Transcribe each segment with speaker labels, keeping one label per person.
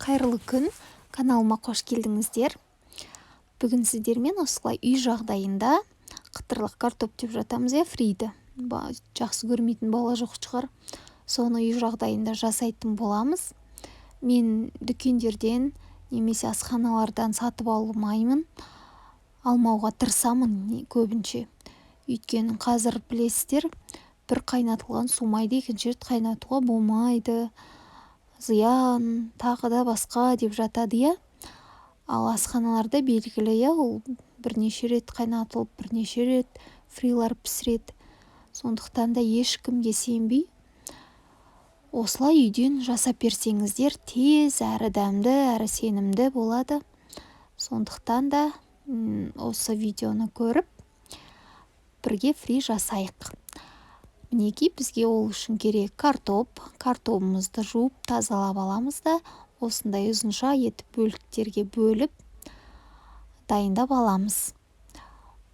Speaker 1: Қайырлы күн, каналыма қош келдіңіздер. Бүгін сіздермен осылай үй жағдайында қытырлық картоп деп жатамыз фриді. Жақсы көрмейтін бала жоқ шығар. Соны үй жағдайында жасайтын боламыз. Мен дүкендерден немесе асханалардан сатып алмаймын. Алмауға тырысамын көбінше. Өйткені қазір білесіздер, бір қайнатылған сумайды екінші рет қайнатуға болмайды. Зиян, тағы да басқа деп жатады. Ал асханаларда белгілі, ол бірнеше рет қайнатылып, бірнеше рет фрилар пісіреді. Сондықтан да ешкімге сенбей, осылай үйден жасап берсеңіздер, тез, әрі дәмді, әрі сенімді болады. Сондықтан да осы видеоны көріп, бірге фри жасайық. Мінекей, бізге ол үшін керек картопымызды жуып тазалап аламыз да, осындай ұзынша етіп бөліктерге бөліп дайындап аламыз.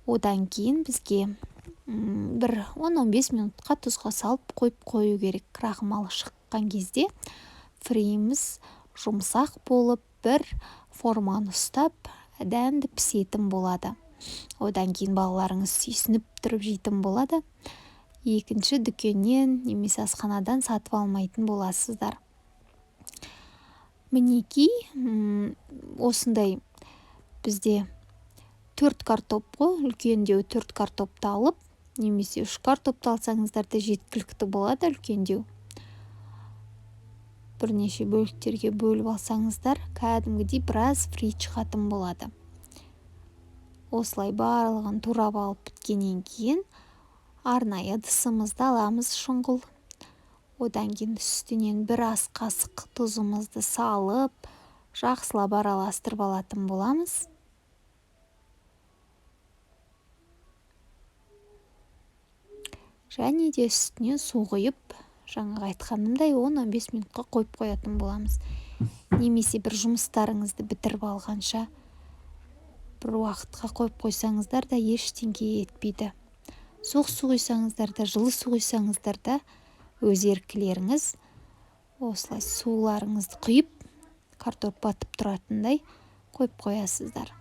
Speaker 1: Одан кейін бізге бір 10-15 минутқа тұзға салып қою керек. Крахмалы шыққан кезде фриіміз жұмсақ болып, бір форманы ұстап, дәмді пісетін болады. Одан кейін балаларыңыз сүйсініп тұрып жейтін болады. Екінші дүкеннен немесе асханадан сатып алмайтын боласыздар. Мінекей, осындай бізде 4 картоп қой, үлкендеу 4 картопты алып, немесе 3 картопты алсаңыздар да жеткілікті болады. Үлкендеу бірнеше бөліктерге бөліп алсаңыздар, кәдімгідей біраз фри шығатын болады. Осылай барлығын турап алып біткеннен кейін арнайы ыдысымызды аламыз шұңғыл. Одан кейін үстінен бір ас қасық тұзымызды салып, жақсылап араластырып алатын боламыз. Және де үстіне су құйып, жаңағы айтқанымдай 10-15 минутқа қойып қоятын боламыз. Немесе бір жұмыстарыңызды бітіріп алғанша бір уақытқа қойып қойсаңыздар да ештеңе етпейді. Суық су құйсаңыздар да, жылы су құйсаңыздар да, өз еркілеріңіз. Осылай суларыңызды құйып, картоп батып тұратындай қойып қоясыздар.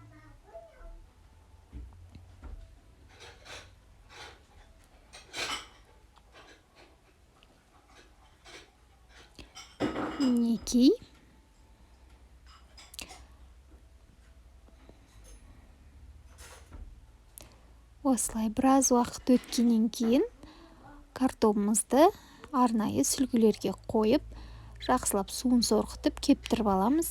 Speaker 1: Мінекей. Осылай біраз уақыт өткеннен кейін картопымызды арнайы сүлгілерге қойып, жақсылап суын сорғытып кептіріп аламыз.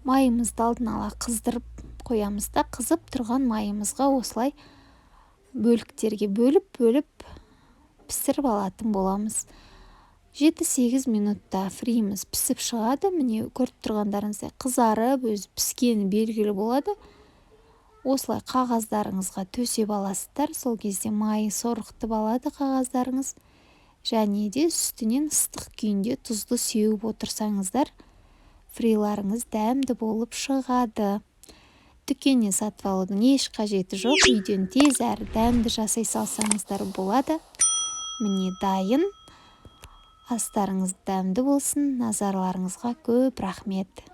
Speaker 1: Майымызды алдын ала қыздырып қоямыз да, қызып тұрған майымызға осылай бөліктерге бөліп пісіріп алатын боламыз. 7-8 минутта фриіміз пісіп шығады. Міне көріп тұрғандарыңыздай қызарып, өзі піскені белгілі болады. Осылай қағаздарыңызға төсеп аласыздар. Сол кезде майы сорғытып алады қағаздарыңыз. Және де үстінен ыстық күйінде тұзды сеуіп отырсаңыздар, фриларыңыз дәмді болып шығады. Дүкеннен сатып алудың еш қажеті жоқ. Үйден тез әрі дәмді жасай салсаңыздар болады. Міне дайын. Астарыңыз дәмді болсын. Назарларыңызға көп рахмет.